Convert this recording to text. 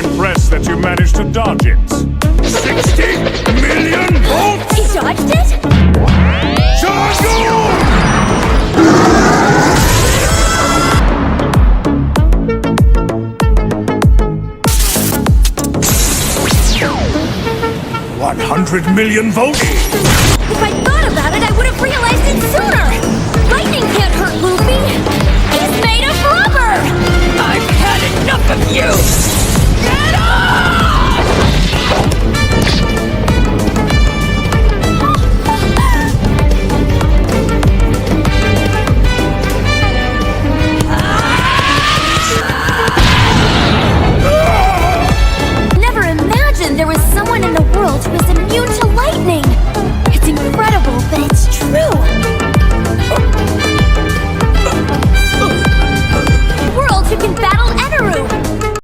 impressed that you managed to dodge it. 60 million volts! He dodged it? Jungle! 100 million volts! If I thought about it, I would have realized it sooner! Lightning can't hurt Luffy! He's made of rubber! I've had enough of you!